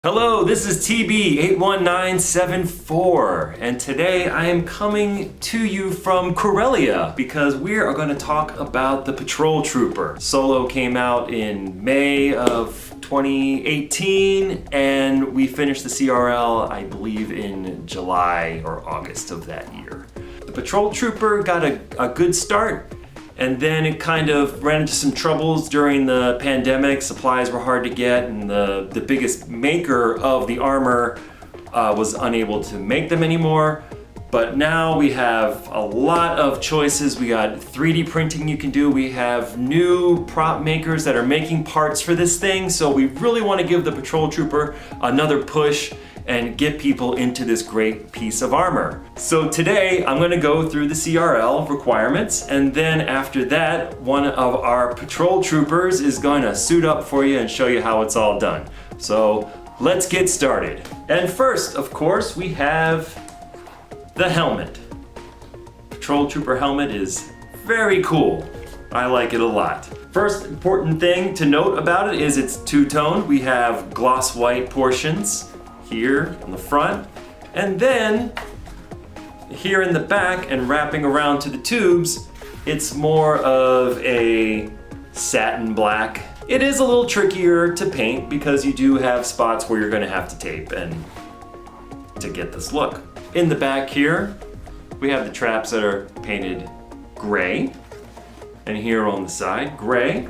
Hello, this is TB81974, and today I am coming to you from Corellia because we are going to talk about the Patrol Trooper. Solo came out in May of 2018, and we finished the CRL, I believe, in July or August of that year. The Patrol Trooper got a good start, and then it kind of ran into some troubles during the pandemic. Supplies were hard to get, and the biggest maker of the armor was unable to make them anymore. But now we have a lot of choices. We got 3D printing you can do. We have new prop makers that are making parts for this thing. So we really want to give the Patrol Trooper another push and get people into this great piece of armor. So today I'm gonna go through the CRL requirements, and then after that, one of our Patrol Troopers is gonna suit up for you and show you how it's all done. So let's get started. And first, of course, we have the helmet. Patrol Trooper helmet is very cool. I like it a lot. First important thing to note about it is it's two-toned. We have gloss white portions here on the front, and then here in the back and wrapping around to the tubes, it's more of a satin black. It is a little trickier to paint because you do have spots where you're gonna have to tape and to get this look. In the back here, we have the traps that are painted gray, and here on the side, gray,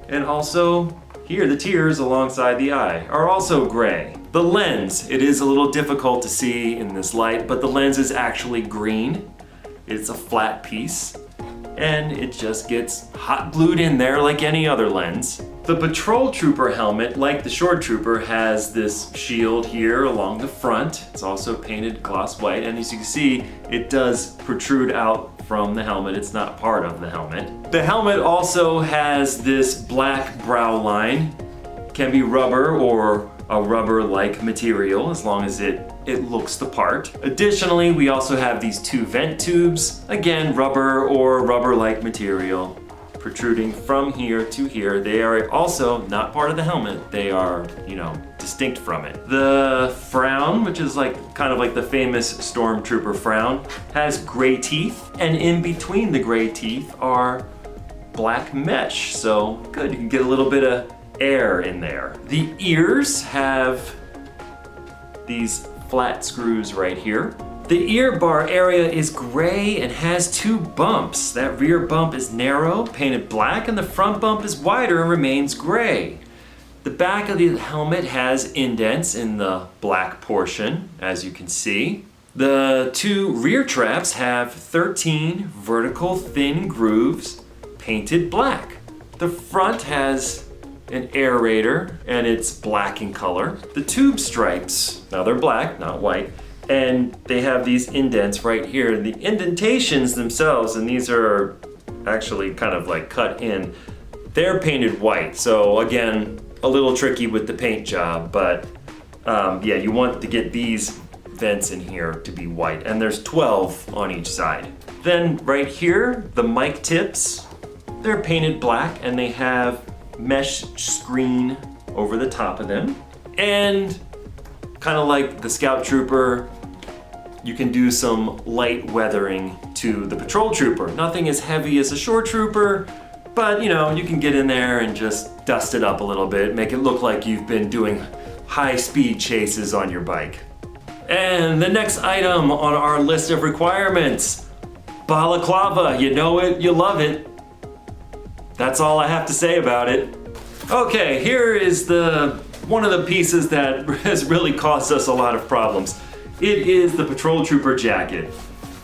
and also here the tears alongside the eye are also gray. The lens, it is a little difficult to see in this light, but the lens is actually green. It's a flat piece, and it just gets hot glued in there like any other lens. The Patrol Trooper helmet, like the Shore Trooper, has this shield here along the front. It's also painted gloss white, and as you can see, it does protrude out from the helmet. It's not part of the helmet. The helmet also has this black brow line. Can be rubber or a rubber-like material as long as it looks the part. Additionally, we also have these two vent tubes. Again, rubber or rubber-like material protruding from here to here. They are also not part of the helmet. They are, distinct from it. The frown, which is kind of like the famous Stormtrooper frown, has gray teeth, and in between the gray teeth are black mesh. So good, you can get a little bit of air in there. The ears have these flat screws right here. The ear bar area is gray and has two bumps. That rear bump is narrow, painted black, and the front bump is wider and remains gray. The back of the helmet has indents in the black portion, as you can see. The two rear traps have 13 vertical thin grooves painted black. The front has an aerator, and it's black in color. The tube stripes, now they're black, not white, and they have these indents right here. The indentations themselves, and these are actually kind of like cut in, they're painted white. So again, a little tricky with the paint job, but yeah, you want to get these vents in here to be white, and there's 12 on each side. Then right here, the mic tips, they're painted black, and they have mesh screen over the top of them. And kind of like the Scout Trooper, you can do some light weathering to the Patrol Trooper. Nothing as heavy as a Shore Trooper, but you can get in there and just dust it up a little bit, make it look like you've been doing high-speed chases on your bike. And the next item on our list of requirements, balaclava. You know it, you love it. That's all I have to say about it. Okay, here is one of the pieces that has really caused us a lot of problems. It is the Patrol Trooper jacket.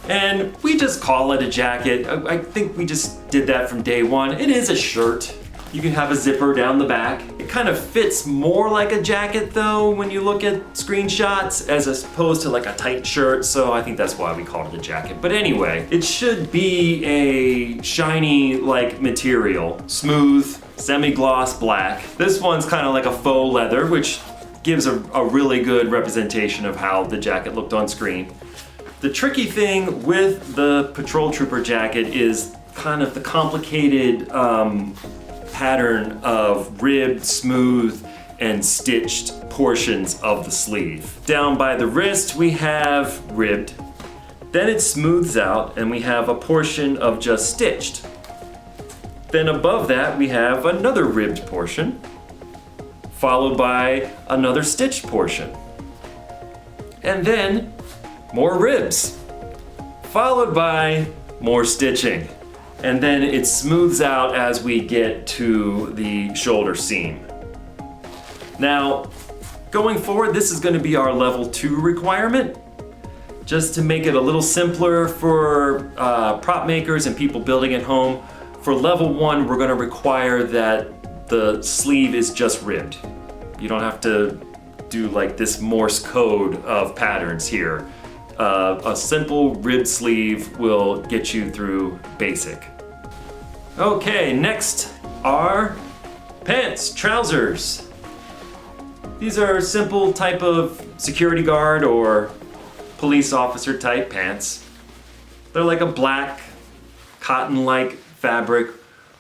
And we just call it a jacket. I think we just did that from day one. It is a shirt. You can have a zipper down the back. It kind of fits more like a jacket though when you look at screenshots as opposed to like a tight shirt, so I think that's why we called it a jacket. But anyway, it should be a shiny like material, smooth, semi-gloss black. This one's kind of like a faux leather, which gives a really good representation of how the jacket looked on screen. The tricky thing with the Patrol Trooper jacket is kind of the complicated pattern of ribbed, smooth, and stitched portions of the sleeve. Down by the wrist we have ribbed. Then it smooths out and we have a portion of just stitched. Then above that we have another ribbed portion, followed by another stitched portion. And then more ribs, followed by more stitching. And then it smooths out as we get to the shoulder seam. Now, going forward, this is going to be our level 2 requirement. Just to make it a little simpler for prop makers and people building at home, for level 1, we're going to require that the sleeve is just ribbed. You don't have to do like this Morse code of patterns here. A simple ribbed sleeve will get you through basic. Okay, next are pants, trousers. These are simple type of security guard or police officer type pants. They're like a black cotton-like fabric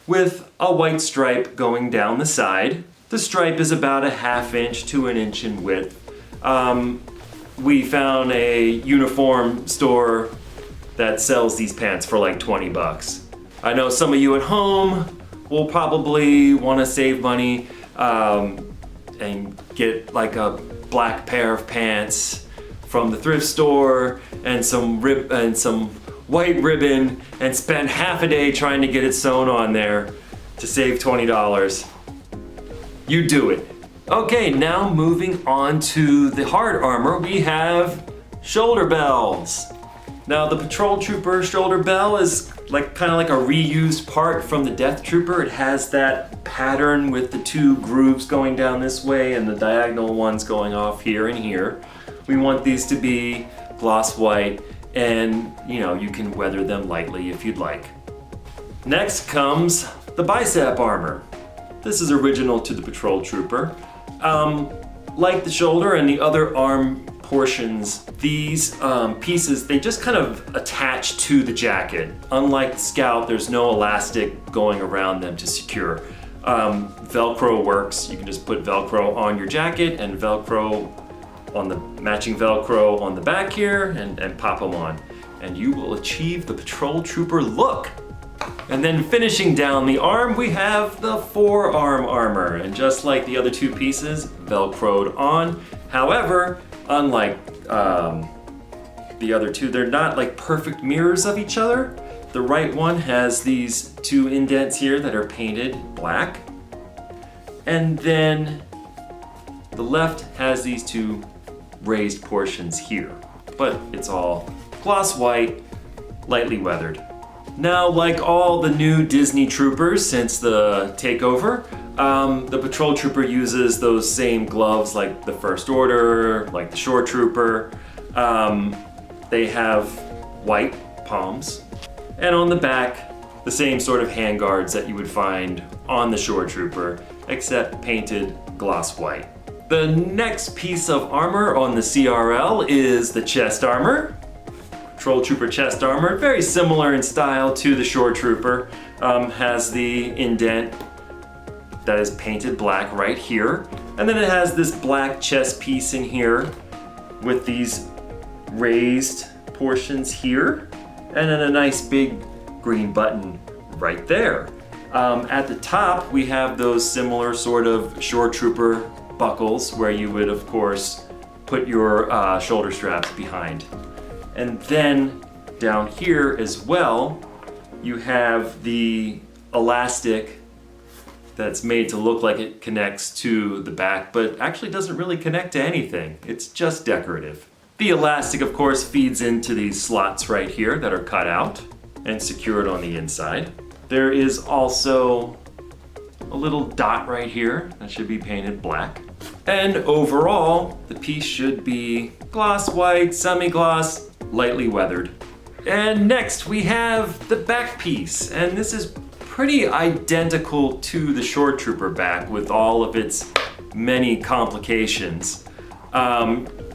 with a white stripe going down the side. The stripe is about a 1/2 inch to 1 inch in width. We found a uniform store that sells these pants for like 20 bucks. I know some of you at home will probably want to save money and get like a black pair of pants from the thrift store and some white ribbon and spend half a day trying to get it sewn on there to save $20. You do it. Okay, now moving on to the hard armor, we have shoulder bells. Now the patrol trooper shoulder bell is kind of like a reused part from the death trooper. It has that pattern with the 2 grooves going down this way and the diagonal ones going off here and here. We want these to be gloss white, and you can weather them lightly if you'd like. Next comes the bicep armor. This is original to the patrol trooper. Like the shoulder and the other arm portions, these pieces, they just kind of attach to the jacket. Unlike the scout, there's no elastic going around them to secure. Velcro works. You can just put Velcro on your jacket and Velcro on the matching Velcro on the back here and pop them on. And you will achieve the patrol trooper look. And then finishing down the arm, we have the forearm armor. And just like the other 2 pieces, Velcroed on. However, unlike the other 2, they're not like perfect mirrors of each other. The right one has these 2 indents here that are painted black. And then the left has these 2 raised portions here. But it's all gloss white, lightly weathered. Now, like all the new Disney troopers since the takeover, the patrol trooper uses those same gloves like the First Order, like the shore trooper. They have white palms. And on the back, the same sort of handguards that you would find on the shore trooper, except painted gloss white. The next piece of armor on the CRL is the chest armor. Patrol trooper chest armor, very similar in style to the shore trooper. Has the indent that is painted black right here. And then it has this black chest piece in here with these raised portions here. And then a nice big green button right there. At the top, we have those similar sort of shore trooper buckles where you would, of course, put your shoulder straps behind. And then down here as well, you have the elastic that's made to look like it connects to the back, but actually doesn't really connect to anything. It's just decorative. The elastic, of course, feeds into these slots right here that are cut out and secured on the inside. There is also a little dot right here that should be painted black. And overall, the piece should be gloss white, semi-gloss, lightly weathered. And next we have the back piece, and this is pretty identical to the shore trooper back with all of its many complications.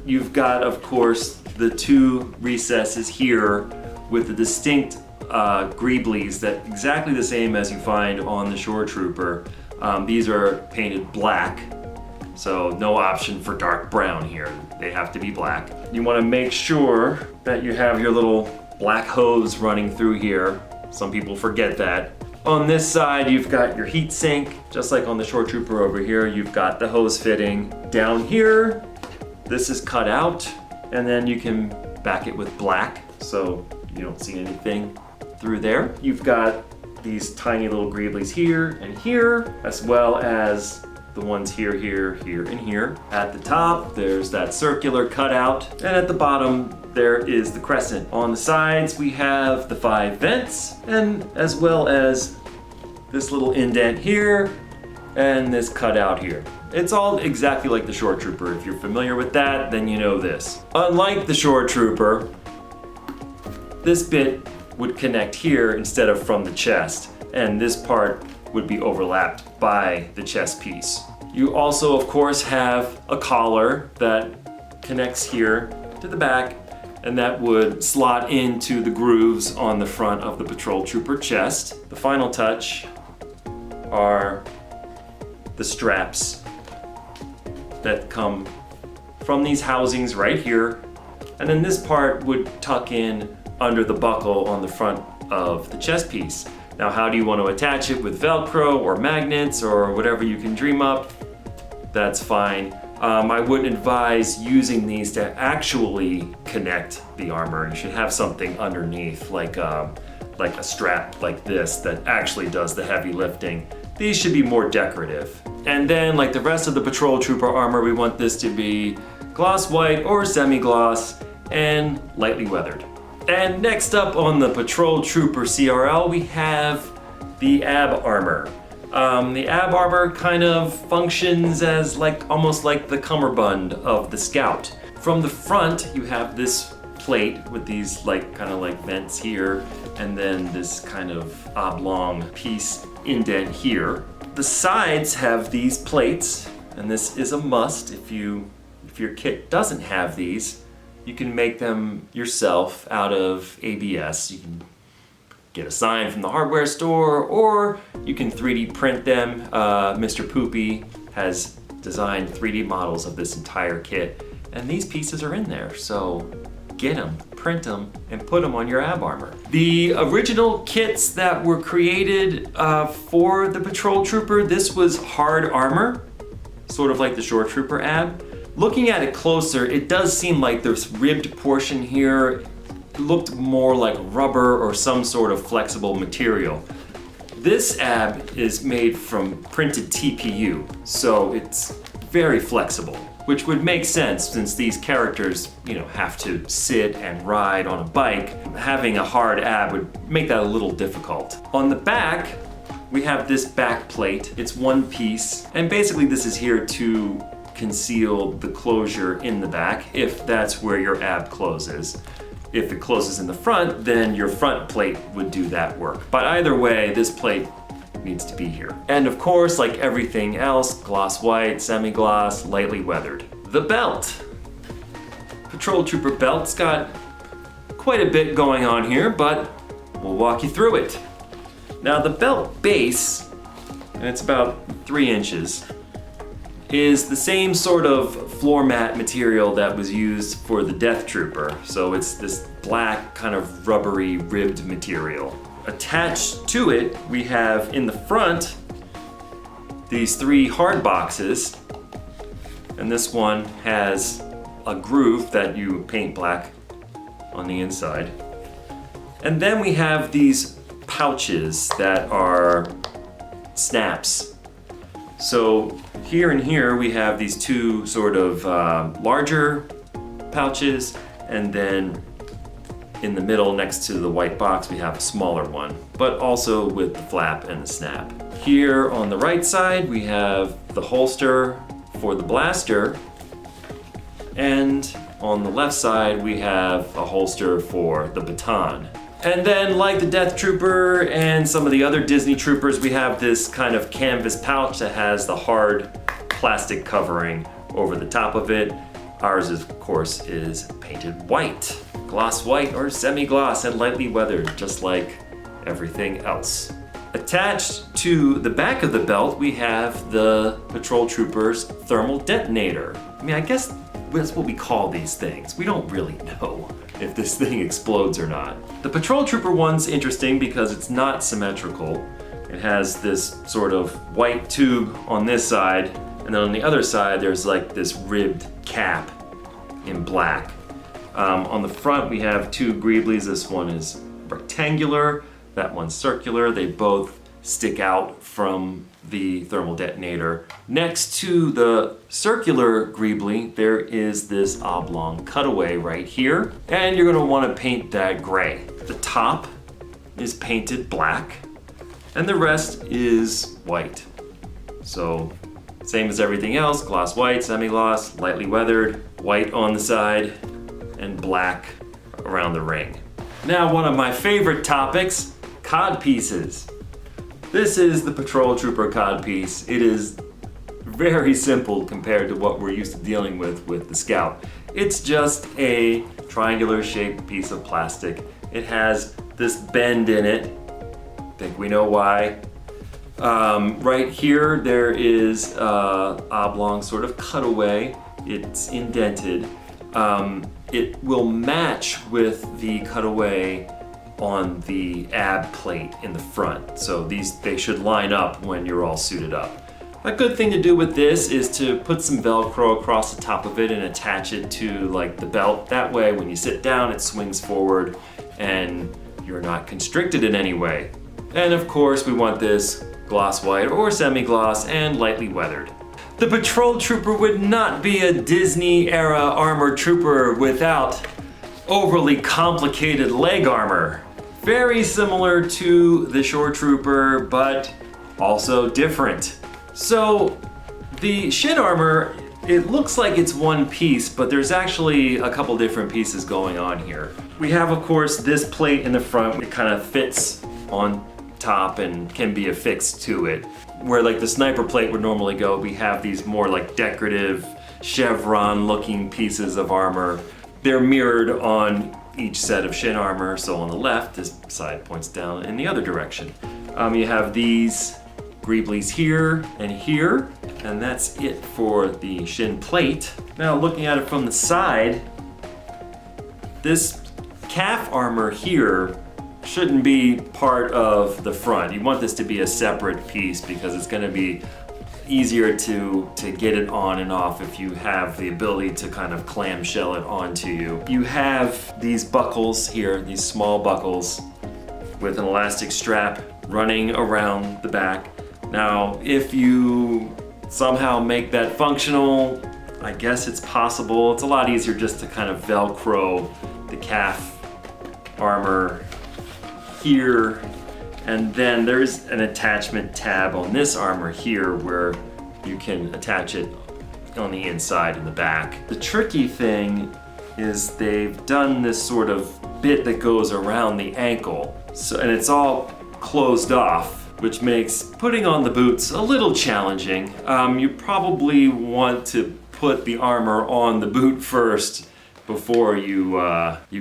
You've got, of course, the 2 recesses here with the distinct greeblies that exactly the same as you find on the shore trooper. These are painted black. So no option for dark brown here. They have to be black. You want to make sure that you have your little black hose running through here. Some people forget that. On this side, you've got your heat sink, just like on the Shore Trooper over here. You've got the hose fitting. Down here, this is cut out, and then you can back it with black, so you don't see anything through there. You've got these tiny little greeblies here and here, as well as the ones here, here, here, and here. At the top, there's that circular cutout, and at the bottom, there is the crescent. On the sides, we have the 5 vents, and as well as this little indent here, and this cutout here. It's all exactly like the Shore Trooper. If you're familiar with that, then you know this. Unlike the Shore Trooper, this bit would connect here instead of from the chest, and this part would be overlapped by the chest piece. You also, of course, have a collar that connects here to the back, and that would slot into the grooves on the front of the Patrol Trooper chest. The final touch are the straps that come from these housings right here, and then this part would tuck in under the buckle on the front of the chest piece. Now, how do you want to attach it, with Velcro or magnets or whatever you can dream up? That's fine. I wouldn't advise using these to actually connect the armor. You should have something underneath, like a strap like this that actually does the heavy lifting. These should be more decorative. And then, like the rest of the Patrol Trooper armor, we want this to be gloss white or semi-gloss and lightly weathered. And next up on the Patrol Trooper CRL, we have the ab armor. The ab armor kind of functions as almost like the cummerbund of the Scout. From the front, you have this plate with these kind of vents here, and then this kind of oblong piece indent here. The sides have these plates, and this is a must. If your kit doesn't have these, you can make them yourself out of ABS. You can get a sign from the hardware store, or you can 3D print them. Mr. Poopy has designed 3D models of this entire kit, and these pieces are in there. So get them, print them, and put them on your ab armor. The original kits that were created for the Patrol Trooper, this was hard armor, sort of like the Shore Trooper ab. Looking at it closer, it does seem like this ribbed portion here looked more like rubber or some sort of flexible material. This ab is made from printed TPU, so it's very flexible, which would make sense since these characters, have to sit and ride on a bike. Having a hard ab would make that a little difficult. On the back, we have this back plate. It's one piece, and basically this is here to conceal the closure in the back if that's where your ab closes. If it closes in the front, then your front plate would do that work. But either way, this plate needs to be here. And of course, like everything else, gloss white, semi-gloss, lightly weathered. The belt. Patrol Trooper belt's got quite a bit going on here, but we'll walk you through it. Now the belt base, and it's about 3 inches, is the same sort of floor mat material that was used for the Death Trooper. So it's this black kind of rubbery ribbed material. Attached to it, we have in the front these 3 hard boxes, and this one has a groove that you paint black on the inside. And then we have these pouches that are snaps. So here and here we have these 2 sort of larger pouches, and then in the middle next to the white box we have a smaller one, but also with the flap and the snap. Here on the right side we have the holster for the blaster, and on the left side we have a holster for the baton. And then, like the Death Trooper and some of the other Disney Troopers, we have this kind of canvas pouch that has the hard plastic covering over the top of it. Ours, of course, is painted white. Gloss white or semi-gloss and lightly weathered, just like everything else. Attached to the back of the belt, we have the patrol trooper's thermal detonator. I mean, I guess that's what we call these things. We don't really know if this thing explodes or not. The patrol trooper one's interesting because it's not symmetrical. It has this sort of white tube on this side, and then on the other side there's like this ribbed cap in black. On the front we have two greeblies. This one is rectangular, that one's circular. They both stick out from the thermal detonator. Next to the circular greebly, there is this oblong cutaway right here, and you're gonna wanna paint that gray. The top is painted black, and the rest is white. So, same as everything else, gloss white, semi-gloss, lightly weathered, white on the side, and black around the ring. Now, one of my favorite topics, cod pieces. This is the patrol trooper cod piece. It is very simple compared to what we're used to dealing with the Scout. It's just a triangular shaped piece of plastic. It has this bend in it. I think we know why. Right here there is an oblong sort of cutaway. It's indented. It will match with the cutaway on the ab plate in the front. So they should line up when you're all suited up. A good thing to do with this is to put some Velcro across the top of it and attach it to like the belt. That way when you sit down it swings forward and you're not constricted in any way. And of course we want this gloss white or semi-gloss and lightly weathered. The patrol trooper would not be a Disney era armored trooper without overly complicated leg armor. Very similar to the shore trooper, but also different. So the shin armor, it looks like it's one piece, but there's actually a couple different pieces going on here. We have, of course, this plate in the front. It kind of fits on top and can be affixed to it. Where like the sniper plate would normally go, we have these more like decorative chevron looking pieces of armor. They're mirrored on each set of shin armor. So on the left, this side points down in the other direction. You have these greeblies here, and that's it for the shin plate. Now looking at it from the side, this calf armor here shouldn't be part of the front. You want this to be a separate piece because it's gonna be easier to get it on and off if you have the ability to kind of clamshell it onto you. You have these buckles here, these small buckles with an elastic strap running around the back. Now, if you somehow make that functional, I guess it's possible. It's a lot easier just to kind of Velcro the calf armor here, and then there's an attachment tab on this armor here where you can attach it on the inside and the back. The tricky thing is they've done this sort of bit that goes around the ankle, and it's all closed off, which makes putting on the boots a little challenging. You probably want to put the armor on the boot first before you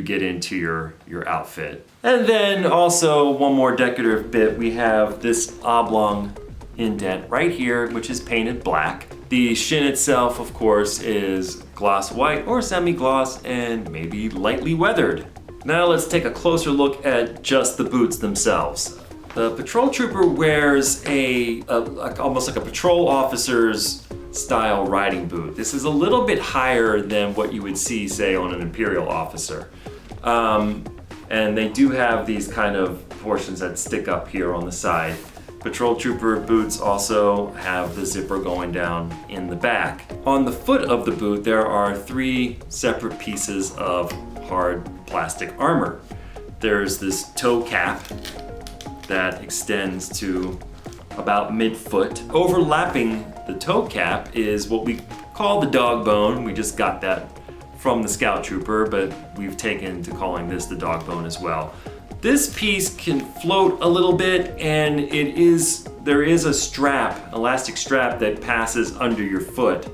get into your outfit. And then also one more decorative bit, we have this oblong indent right here, which is painted black. The shin itself, of course, is gloss white or semi-gloss and maybe lightly weathered. Now let's take a closer look at just the boots themselves. The patrol trooper wears almost like a patrol officer's style riding boot. This is a little bit higher than what you would see, say, on an Imperial officer. And they do have these kind of portions that stick up here on the side. Patrol trooper boots also have the zipper going down in the back. On the foot of the boot, there are 3 separate pieces of hard plastic armor. There's this toe cap that extends to about mid-foot. Overlapping the toe cap is what we call the dog bone. We just got that from the Scout Trooper, but we've taken to calling this the dog bone as well. This piece can float a little bit, and there is a strap, elastic strap that passes under your foot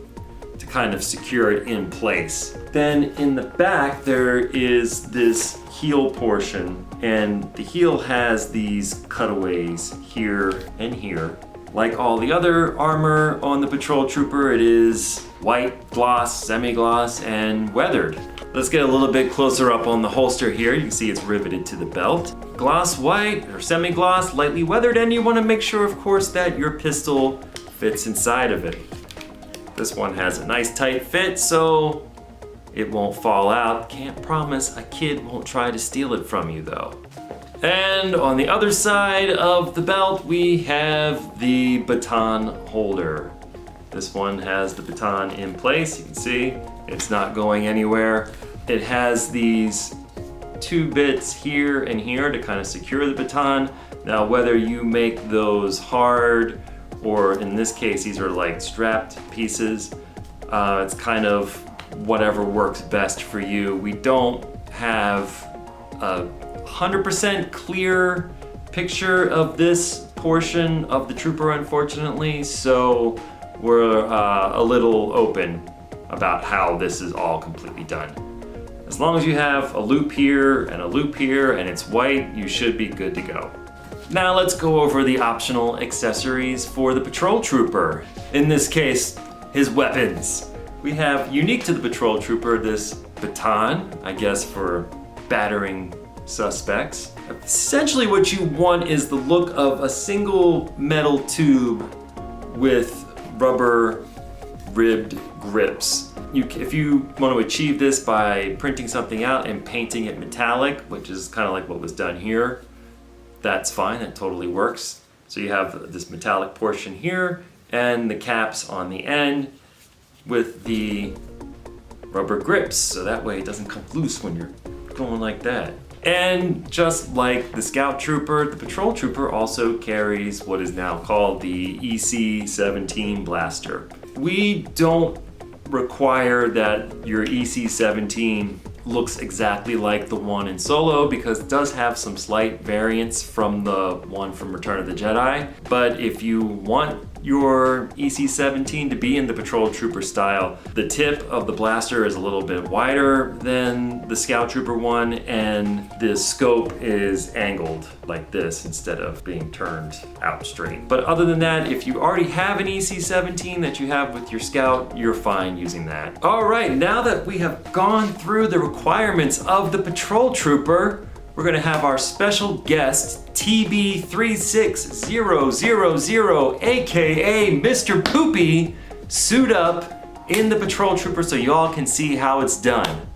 to kind of secure it in place. Then in the back there is this heel portion, and the heel has these cutaways here and here. Like all the other armor on the patrol trooper, it is white, gloss, semi-gloss, and weathered. Let's get a little bit closer up on the holster here. You can see it's riveted to the belt. Gloss white or semi-gloss, lightly weathered, and you want to make sure, of course, that your pistol fits inside of it. This one has a nice tight fit, so it won't fall out. Can't promise a kid won't try to steal it from you though. And on the other side of the belt, we have the baton holder. This one has the baton in place. You can see it's not going anywhere. It has these two bits here and here to kind of secure the baton. Now, whether you make those hard, or in this case, these are like strapped pieces, it's kind of whatever works best for you. We don't have a 100% clear picture of this portion of the trooper, unfortunately, so we're a little open about how this is all completely done. As long as you have a loop here and a loop here and it's white, you should be good to go. Now let's go over the optional accessories for the patrol trooper. In this case, his weapons. We have, unique to the patrol trooper, this baton, I guess for battering suspects. Essentially what you want is the look of a single metal tube with rubber ribbed grips. If you want to achieve this by printing something out and painting it metallic, which is kind of like what was done here, that's fine, that totally works. So you have this metallic portion here and the caps on the end with the rubber grips, so that way it doesn't come loose when you're going like that. And just like the scout trooper, the patrol trooper also carries what is now called the EC17 Blaster. We don't require that your EC17 looks exactly like the one in Solo, because it does have some slight variance from the one from Return of the Jedi. But if you want your EC17 to be in the patrol trooper style, the tip of the blaster is a little bit wider than the scout trooper one, and the scope is angled like this instead of being turned out straight. But other than that, if you already have an EC17 that you have with your scout, you're fine using that. All right, now that we have gone through the requirements of the patrol trooper, we're gonna have our special guest, TB36000, AKA Mr. Poopy, suit up in the patrol trooper so y'all can see how it's done.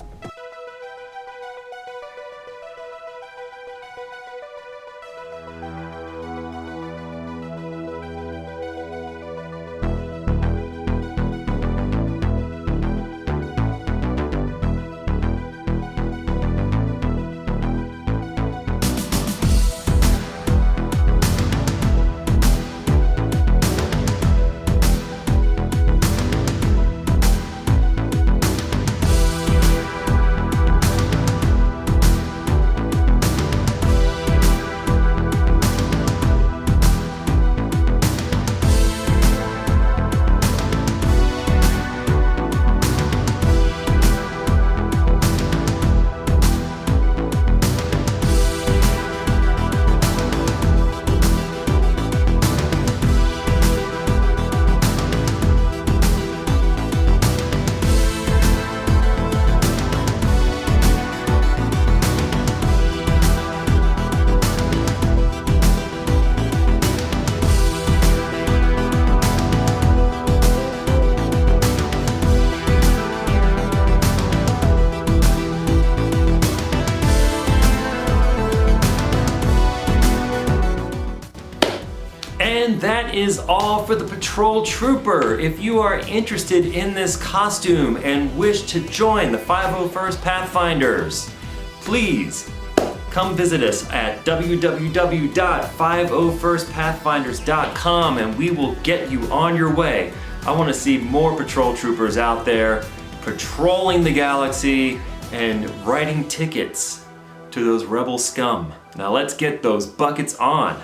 And that is all for the patrol trooper. If you are interested in this costume and wish to join the 501st Pathfinders, please come visit us at www.501stpathfinders.com and we will get you on your way. I want to see more patrol troopers out there patrolling the galaxy and writing tickets to those rebel scum. Now let's get those buckets on.